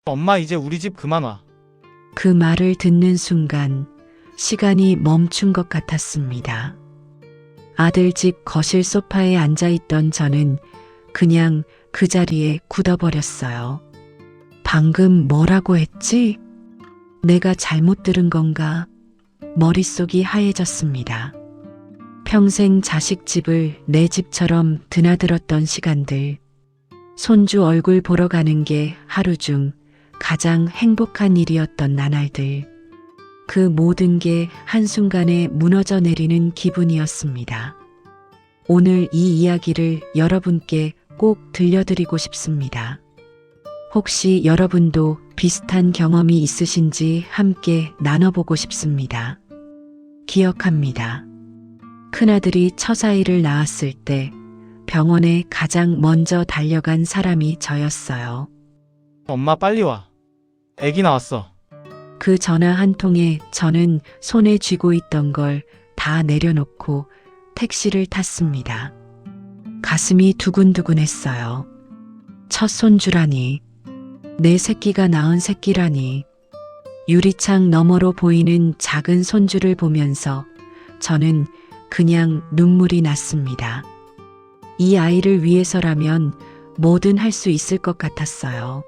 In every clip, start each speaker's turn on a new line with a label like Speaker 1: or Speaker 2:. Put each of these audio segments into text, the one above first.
Speaker 1: 엄마 이제 우리 집 그만 와.
Speaker 2: 그 말을 듣는 순간 시간이 멈춘 것 같았습니다. 아들 집 거실 소파에 앉아 있던 저는 그냥 그 자리에 굳어버렸어요. 방금 뭐라고 했지? 내가 잘못 들은 건가? 머릿속이 하얘졌습니다. 평생 자식 집을 내 집처럼 드나들었던 시간들, 손주 얼굴 보러 가는 게 하루 중 가장 행복한 일이었던 나날들, 그 모든 게 한순간에 무너져 내리는 기분이었습니다. 오늘 이 이야기를 여러분께 꼭 들려드리고 싶습니다. 혹시 여러분도 비슷한 경험이 있으신지 함께 나눠보고 싶습니다. 기억합니다. 큰아들이 처사이를 낳았을 때 병원에 가장 먼저 달려간 사람이 저였어요.
Speaker 1: 엄마 빨리 와. 애기 나왔어.
Speaker 2: 그 전화 한 통에 저는 손에 쥐고 있던 걸 다 내려놓고 택시를 탔습니다. 가슴이 두근두근했어요. 첫 손주라니, 내 새끼가 낳은 새끼라니. 유리창 너머로 보이는 작은 손주를 보면서 저는 그냥 눈물이 났습니다. 이 아이를 위해서라면 뭐든 할 수 있을 것 같았어요.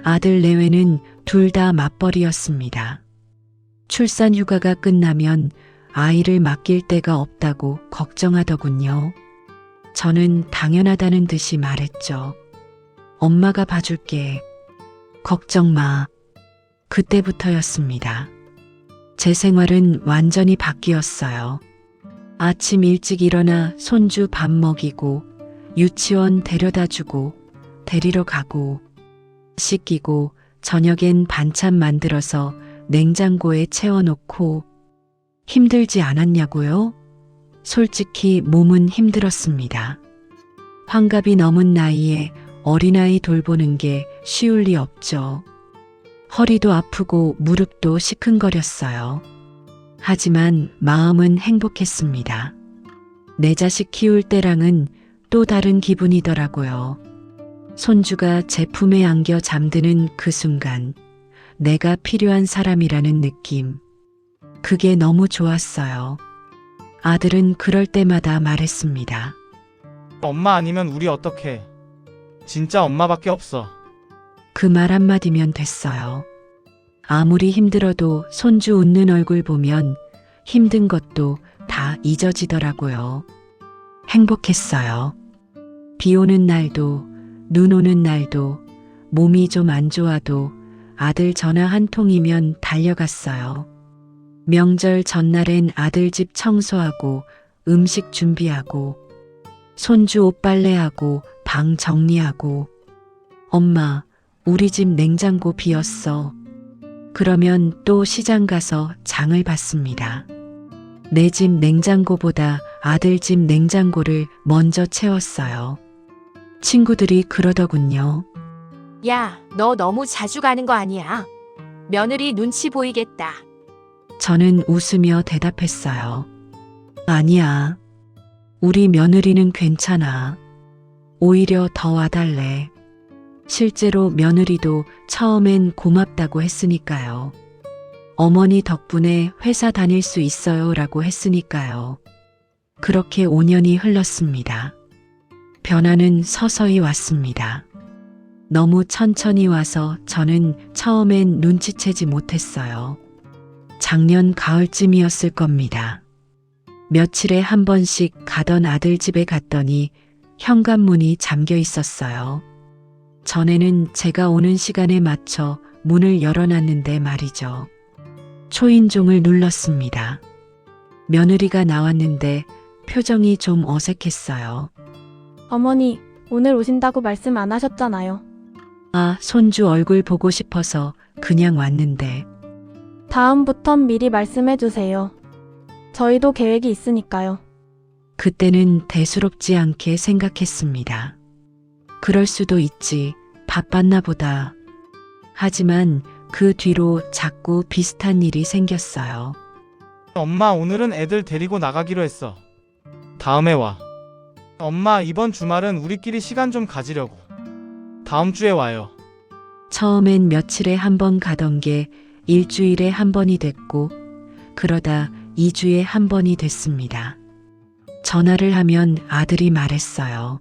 Speaker 2: 아들 내외는 둘 다 맞벌이였습니다. 출산 휴가가 끝나면 아이를 맡길 데가 없다고 걱정하더군요. 저는 당연하다는 듯이 말했죠. 엄마가 봐줄게. 걱정 마. 그때부터였습니다. 제 생활은 완전히 바뀌었어요. 아침 일찍 일어나 손주 밥 먹이고 유치원 데려다 주고 데리러 가고 씻기고 저녁엔 반찬 만들어서 냉장고에 채워놓고. 힘들지 않았냐고요? 솔직히 몸은 힘들었습니다. 환갑이 넘은 나이에 어린아이 돌보는 게 쉬울 리 없죠. 허리도 아프고 무릎도 시큰거렸어요. 하지만 마음은 행복했습니다. 내 자식 키울 때랑은 또 다른 기분이더라고요. 손주가 제 품에 안겨 잠드는 그 순간, 내가 필요한 사람이라는 느낌. 그게 너무 좋았어요. 아들은 그럴 때마다 말했습니다.
Speaker 1: 엄마 아니면 우리 어떡해. 진짜 엄마밖에 없어.
Speaker 2: 그 말 한마디면 됐어요. 아무리 힘들어도 손주 웃는 얼굴 보면 힘든 것도 다 잊어지더라고요. 행복했어요. 비 오는 날도, 눈 오는 날도, 몸이 좀 안 좋아도 아들 전화 한 통이면 달려갔어요. 명절 전날엔 아들 집 청소하고 음식 준비하고 손주 옷 빨래하고 방 정리하고. 엄마, 우리 집 냉장고 비었어. 그러면 또 시장 가서 장을 봤습니다. 내 집 냉장고보다 아들 집 냉장고를 먼저 채웠어요. 친구들이 그러더군요.
Speaker 3: 야, 너 너무 자주 가는 거 아니야? 며느리 눈치 보이겠다.
Speaker 2: 저는 웃으며 대답했어요. 아니야. 우리 며느리는 괜찮아. 오히려 더 와달래. 실제로 며느리도 처음엔 고맙다고 했으니까요. 어머니 덕분에 회사 다닐 수 있어요 라고 했으니까요. 그렇게 5년이 흘렀습니다. 변화는 서서히 왔습니다. 너무 천천히 와서 저는 처음엔 눈치채지 못했어요. 작년 가을쯤이었을 겁니다. 며칠에 한 번씩 가던 아들 집에 갔더니 현관문이 잠겨 있었어요. 전에는 제가 오는 시간에 맞춰 문을 열어놨는데 말이죠. 초인종을 눌렀습니다. 며느리가 나왔는데 표정이 좀 어색했어요.
Speaker 4: 어머니, 오늘 오신다고 말씀 안 하셨잖아요.
Speaker 2: 아, 손주 얼굴 보고 싶어서 그냥 왔는데.
Speaker 4: 다음부턴 미리 말씀해 주세요. 저희도 계획이 있으니까요.
Speaker 2: 그때는 대수롭지 않게 생각했습니다. 그럴 수도 있지. 바빴나 보다. 하지만 그 뒤로 자꾸 비슷한 일이 생겼어요.
Speaker 1: 엄마 오늘은 애들 데리고 나가기로 했어. 다음에 와. 엄마 이번 주말은 우리끼리 시간 좀 가지려고. 다음 주에 와요.
Speaker 2: 처음엔 며칠에 한 번 가던 게 일주일에 한 번이 됐고, 그러다 2주에 한 번이 됐습니다. 전화를 하면 아들이 말했어요.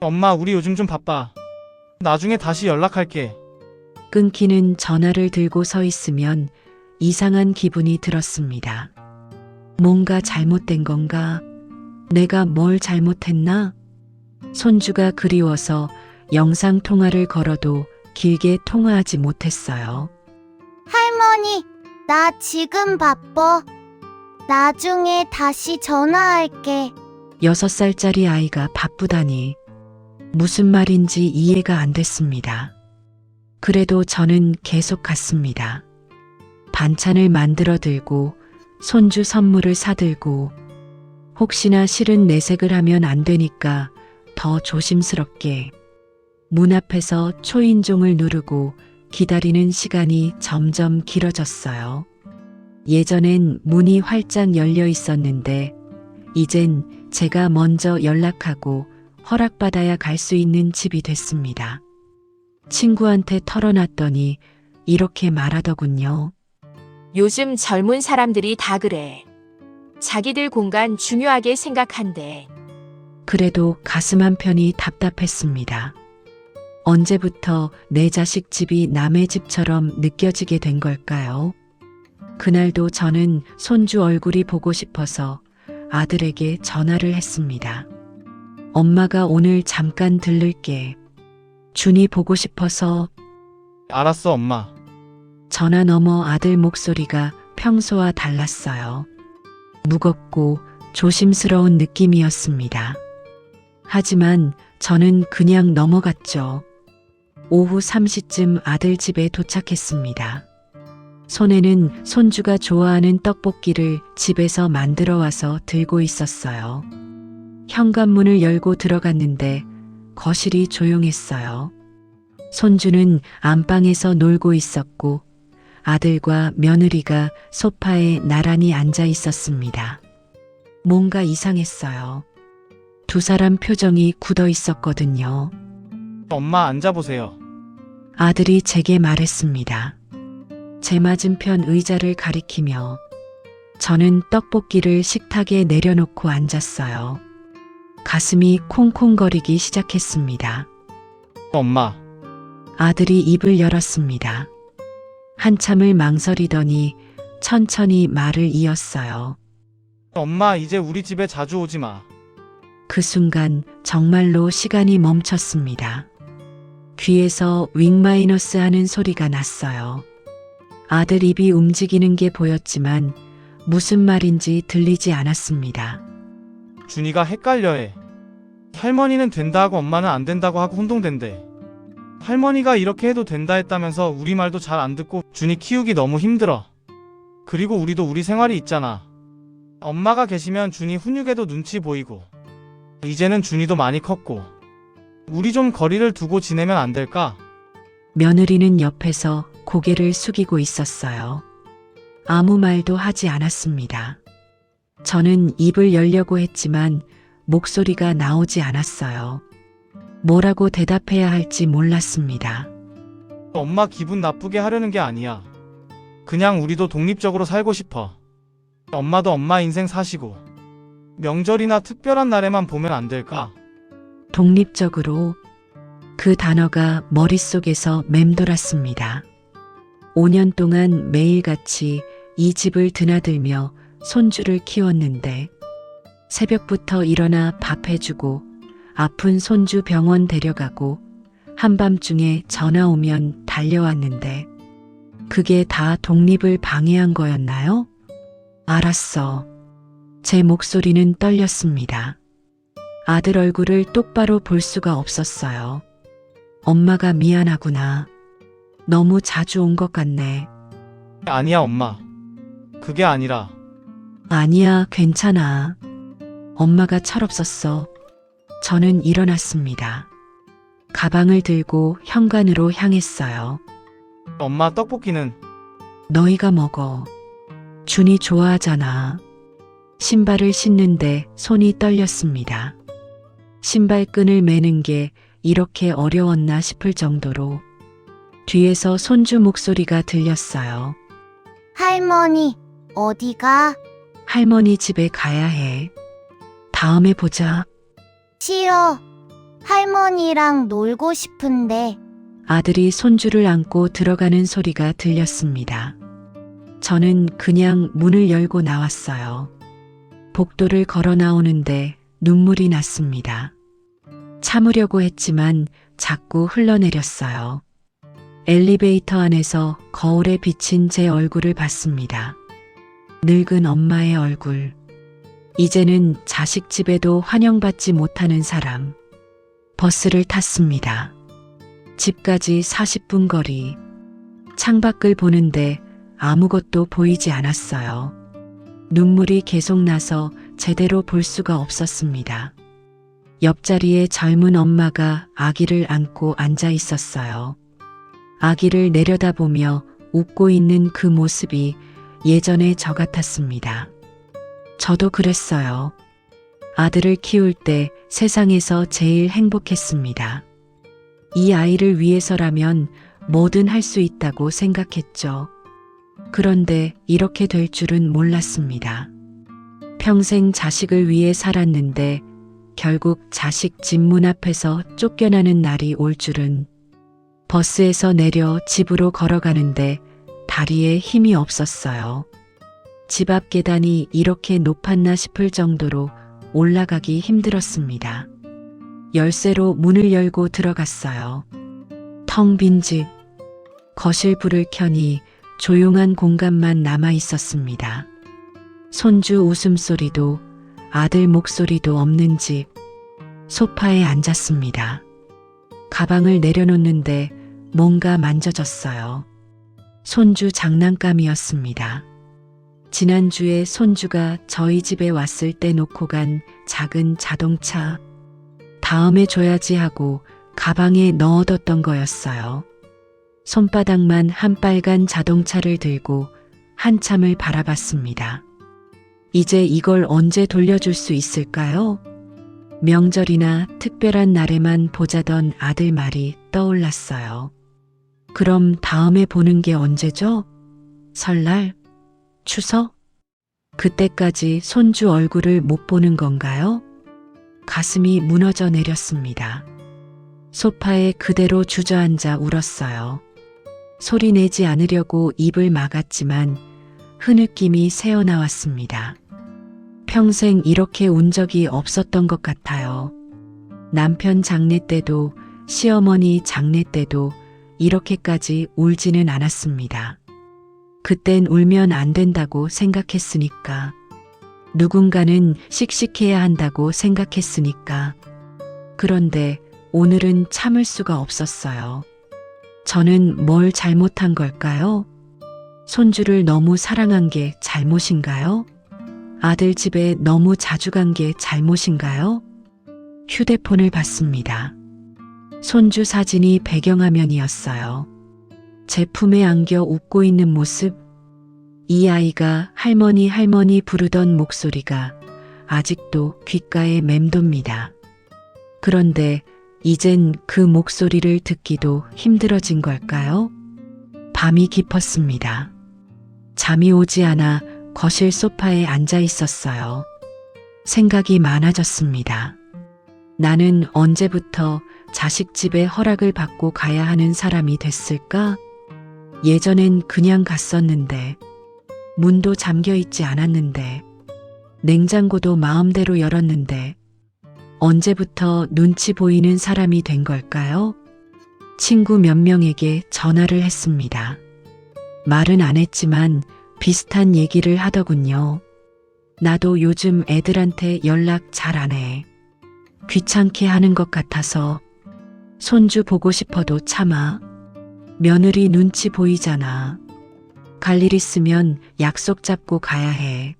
Speaker 1: 엄마, 우리 요즘 좀 바빠. 나중에 다시 연락할게.
Speaker 2: 끊기는 전화를 들고 서 있으면 이상한 기분이 들었습니다. 뭔가 잘못된 건가? 내가 뭘 잘못했나? 손주가 그리워서 영상 통화를 걸어도 길게 통화하지 못했어요.
Speaker 5: 할머니, 나 지금 바빠. 나중에 다시 전화할게.
Speaker 2: 6살짜리 아이가 바쁘다니 무슨 말인지 이해가 안 됐습니다. 그래도 저는 계속 갔습니다. 반찬을 만들어 들고 손주 선물을 사들고 혹시나 싫은 내색을 하면 안 되니까 더 조심스럽게 문 앞에서 초인종을 누르고 기다리는 시간이 점점 길어졌어요. 예전엔 문이 활짝 열려 있었는데 이젠 제가 먼저 연락하고 허락받아야 갈 수 있는 집이 됐습니다. 친구한테 털어놨더니 이렇게 말하더군요.
Speaker 3: 요즘 젊은 사람들이 다 그래. 자기들 공간 중요하게 생각한대.
Speaker 2: 그래도 가슴 한편이 답답했습니다. 언제부터 내 자식 집이 남의 집처럼 느껴지게 된 걸까요? 그날도 저는 손주 얼굴이 보고 싶어서 아들에게 전화를 했습니다. 엄마가 오늘 잠깐 들를게. 준이 보고 싶어서.
Speaker 1: 알았어, 엄마.
Speaker 2: 전화 너머 아들 목소리가 평소와 달랐어요. 무겁고 조심스러운 느낌이었습니다. 하지만 저는 그냥 넘어갔죠. 오후 3시쯤 아들 집에 도착했습니다. 손에는 손주가 좋아하는 떡볶이를 집에서 만들어 와서 들고 있었어요. 현관문을 열고 들어갔는데 거실이 조용했어요. 손주는 안방에서 놀고 있었고 아들과 며느리가 소파에 나란히 앉아 있었습니다. 뭔가 이상했어요. 두 사람 표정이 굳어 있었거든요.
Speaker 1: 엄마, 앉아보세요.
Speaker 2: 아들이 제게 말했습니다. 제 맞은편 의자를 가리키며 저는 떡볶이를 식탁에 내려놓고 앉았어요. 가슴이 콩콩거리기 시작했습니다.
Speaker 1: 엄마,
Speaker 2: 아들이 입을 열었습니다. 한참을 망설이더니 천천히 말을 이었어요.
Speaker 1: 엄마, 이제 우리 집에 자주 오지 마.
Speaker 2: 그 순간 정말로 시간이 멈췄습니다. 귀에서 윙마이너스 하는 소리가 났어요. 아들 입이 움직이는 게 보였지만 무슨 말인지 들리지 않았습니다.
Speaker 1: 준이가 헷갈려해. 할머니는 된다 하고 엄마는 안 된다고 하고 혼동된대. 할머니가 이렇게 해도 된다 했다면서 우리 말도 잘 안 듣고 준이 키우기 너무 힘들어. 그리고 우리도 우리 생활이 있잖아. 엄마가 계시면 준이 훈육에도 눈치 보이고 이제는 준이도 많이 컸고 우리 좀 거리를 두고 지내면 안 될까?
Speaker 2: 며느리는 옆에서 고개를 숙이고 있었어요. 아무 말도 하지 않았습니다. 저는 입을 열려고 했지만 목소리가 나오지 않았어요. 뭐라고 대답해야 할지 몰랐습니다.
Speaker 1: 엄마 기분 나쁘게 하려는 게 아니야. 그냥 우리도 독립적으로 살고 싶어. 엄마도 엄마 인생 사시고 명절이나 특별한 날에만 보면 안 될까?
Speaker 2: 독립적으로 그 단어가 머릿속에서 맴돌았습니다. 5년 동안 매일같이 이 집을 드나들며 손주를 키웠는데 새벽부터 일어나 밥 해주고 아픈 손주 병원 데려가고 한밤중에 전화 오면 달려왔는데 그게 다 독립을 방해한 거였나요? 알았어. 제 목소리는 떨렸습니다. 아들 얼굴을 똑바로 볼 수가 없었어요. 엄마가 미안하구나. 너무 자주 온 것 같네.
Speaker 1: 아니야, 엄마. 그게 아니라
Speaker 2: 아니야, 괜찮아. 엄마가 철없었어. 저는 일어났습니다. 가방을 들고 현관으로 향했어요.
Speaker 1: 엄마 떡볶이는
Speaker 2: 너희가 먹어. 준이 좋아하잖아. 신발을 신는데 손이 떨렸습니다. 신발끈을 매는 게 이렇게 어려웠나 싶을 정도로 뒤에서 손주 목소리가 들렸어요.
Speaker 5: 할머니, 어디가?
Speaker 2: 할머니 집에 가야 해. 다음에 보자.
Speaker 5: 싫어. 할머니랑 놀고 싶은데.
Speaker 2: 아들이 손주를 안고 들어가는 소리가 들렸습니다. 저는 그냥 문을 열고 나왔어요. 복도를 걸어 나오는데 눈물이 났습니다. 참으려고 했지만 자꾸 흘러내렸어요. 엘리베이터 안에서 거울에 비친 제 얼굴을 봤습니다. 늙은 엄마의 얼굴. 이제는 자식 집에도 환영받지 못하는 사람. 버스를 탔습니다. 집까지 40분 거리. 창밖을 보는데 아무것도 보이지 않았어요. 눈물이 계속 나서 제대로 볼 수가 없었습니다. 옆자리에 젊은 엄마가 아기를 안고 앉아 있었어요. 아기를 내려다보며 웃고 있는 그 모습이 예전의 저 같았습니다. 저도 그랬어요. 아들을 키울 때 세상에서 제일 행복했습니다. 이 아이를 위해서라면 뭐든 할 수 있다고 생각했죠. 그런데 이렇게 될 줄은 몰랐습니다. 평생 자식을 위해 살았는데 결국 자식 집 문 앞에서 쫓겨나는 날이 올 줄은. 버스에서 내려 집으로 걸어가는데 다리에 힘이 없었어요. 집 앞 계단이 이렇게 높았나 싶을 정도로 올라가기 힘들었습니다. 열쇠로 문을 열고 들어갔어요. 텅 빈 집. 거실 불을 켜니 조용한 공간만 남아 있었습니다. 손주 웃음소리도 아들 목소리도 없는 집. 소파에 앉았습니다. 가방을 내려놓는데 뭔가 만져졌어요. 손주 장난감이었습니다. 지난주에 손주가 저희 집에 왔을 때 놓고 간 작은 자동차. 다음에 줘야지 하고 가방에 넣어뒀던 거였어요. 손바닥만 한 빨간 자동차를 들고 한참을 바라봤습니다. 이제 이걸 언제 돌려줄 수 있을까요? 명절이나 특별한 날에만 보자던 아들 말이 떠올랐어요. 그럼 다음에 보는 게 언제죠? 설날? 추석? 그때까지 손주 얼굴을 못 보는 건가요? 가슴이 무너져 내렸습니다. 소파에 그대로 주저앉아 울었어요. 소리 내지 않으려고 입을 막았지만 흐느낌이 새어나왔습니다. 평생 이렇게 운 적이 없었던 것 같아요. 남편 장례 때도 시어머니 장례 때도 이렇게까지 울지는 않았습니다. 그땐 울면 안 된다고 생각했으니까. 누군가는 씩씩해야 한다고 생각했으니까. 그런데 오늘은 참을 수가 없었어요. 저는 뭘 잘못한 걸까요? 손주를 너무 사랑한 게 잘못인가요? 아들 집에 너무 자주 간 게 잘못인가요? 휴대폰을 봤습니다. 손주 사진이 배경화면이었어요. 제 품에 안겨 웃고 있는 모습. 이 아이가 할머니 할머니 부르던 목소리가 아직도 귓가에 맴돕니다. 그런데 이젠 그 목소리를 듣기도 힘들어진 걸까요? 밤이 깊었습니다. 잠이 오지 않아 거실 소파에 앉아 있었어요. 생각이 많아졌습니다. 나는 언제부터 자식 집에 허락을 받고 가야 하는 사람이 됐을까? 예전엔 그냥 갔었는데, 문도 잠겨 있지 않았는데, 냉장고도 마음대로 열었는데, 언제부터 눈치 보이는 사람이 된 걸까요? 친구 몇 명에게 전화를 했습니다. 말은 안 했지만 비슷한 얘기를 하더군요. 나도 요즘 애들한테 연락 잘 안 해. 귀찮게 하는 것 같아서. 손주 보고 싶어도 참아. 며느리 눈치 보이잖아. 갈 일 있으면 약속 잡고 가야 해.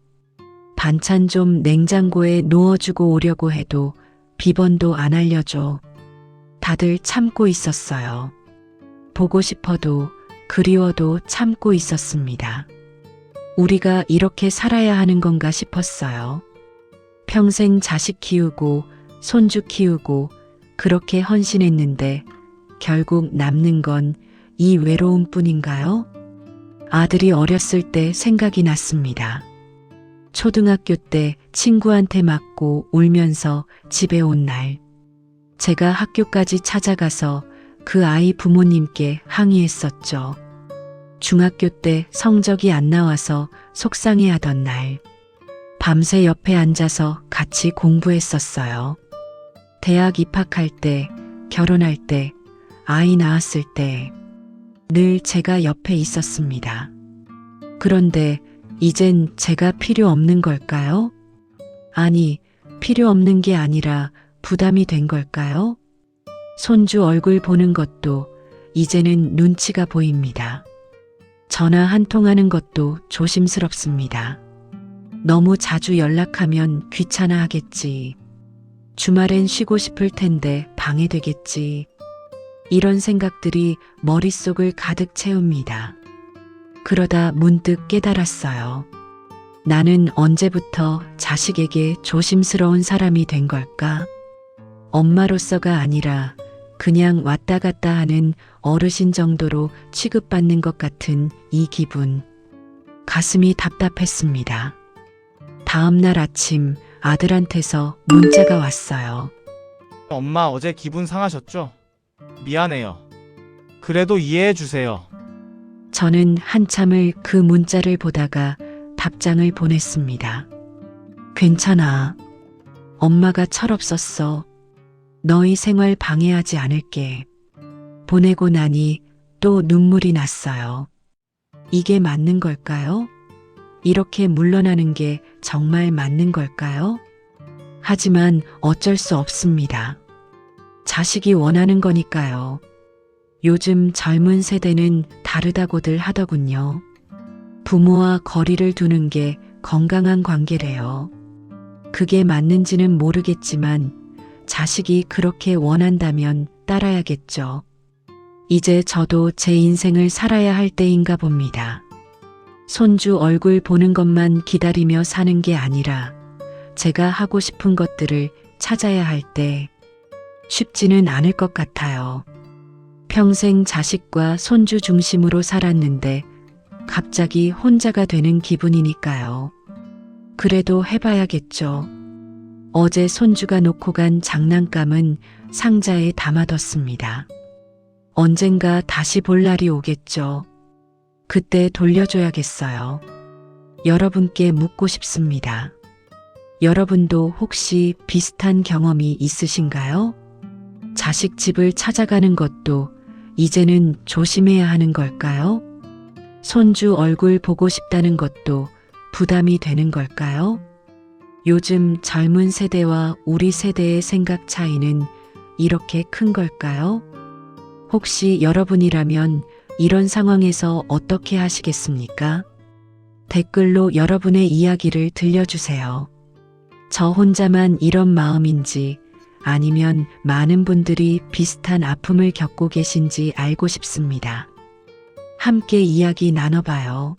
Speaker 2: 반찬 좀 냉장고에 넣어주고 오려고 해도 비번도 안 알려줘. 다들 참고 있었어요. 보고 싶어도 그리워도 참고 있었습니다. 우리가 이렇게 살아야 하는 건가 싶었어요. 평생 자식 키우고 손주 키우고 그렇게 헌신했는데 결국 남는 건 이 외로움뿐인가요? 아들이 어렸을 때 생각이 났습니다. 초등학교 때 친구한테 맞고 울면서 집에 온 날, 제가 학교까지 찾아가서 그 아이 부모님께 항의했었죠. 중학교 때 성적이 안 나와서 속상해하던 날, 밤새 옆에 앉아서 같이 공부했었어요. 대학 입학할 때, 결혼할 때, 아이 낳았을 때, 늘 제가 옆에 있었습니다. 그런데 이젠 제가 필요 없는 걸까요? 아니, 필요 없는 게 아니라 부담이 된 걸까요? 손주 얼굴 보는 것도 이제는 눈치가 보입니다. 전화 한 통 하는 것도 조심스럽습니다. 너무 자주 연락하면 귀찮아 하겠지. 주말엔 쉬고 싶을 텐데 방해되겠지. 이런 생각들이 머릿속을 가득 채웁니다. 그러다 문득 깨달았어요. 나는 언제부터 자식에게 조심스러운 사람이 된 걸까? 엄마로서가 아니라 그냥 왔다 갔다 하는 어르신 정도로 취급받는 것 같은 이 기분. 가슴이 답답했습니다. 다음 날 아침 아들한테서 문자가 왔어요.
Speaker 1: 엄마 어제 기분 상하셨죠? 미안해요. 그래도 이해해 주세요.
Speaker 2: 저는 한참을 그 문자를 보다가 답장을 보냈습니다. 괜찮아. 엄마가 철없었어. 너희 생활 방해하지 않을게. 보내고 나니 또 눈물이 났어요. 이게 맞는 걸까요? 이렇게 물러나는 게 정말 맞는 걸까요? 하지만 어쩔 수 없습니다. 자식이 원하는 거니까요. 요즘 젊은 세대는 다르다고들 하더군요. 부모와 거리를 두는 게 건강한 관계래요. 그게 맞는지는 모르겠지만 자식이 그렇게 원한다면 따라야겠죠. 이제 저도 제 인생을 살아야 할 때인가 봅니다. 손주 얼굴 보는 것만 기다리며 사는 게 아니라 제가 하고 싶은 것들을 찾아야 할 때 쉽지는 않을 것 같아요. 평생 자식과 손주 중심으로 살았는데 갑자기 혼자가 되는 기분이니까요. 그래도 해봐야겠죠. 어제 손주가 놓고 간 장난감은 상자에 담아뒀습니다. 언젠가 다시 볼 날이 오겠죠. 그때 돌려줘야겠어요. 여러분께 묻고 싶습니다. 여러분도 혹시 비슷한 경험이 있으신가요? 자식 집을 찾아가는 것도 이제는 조심해야 하는 걸까요? 손주 얼굴 보고 싶다는 것도 부담이 되는 걸까요? 요즘 젊은 세대와 우리 세대의 생각 차이는 이렇게 큰 걸까요? 혹시 여러분이라면 이런 상황에서 어떻게 하시겠습니까? 댓글로 여러분의 이야기를 들려주세요. 저 혼자만 이런 마음인지 아니면 많은 분들이 비슷한 아픔을 겪고 계신지 알고 싶습니다. 함께 이야기 나눠봐요.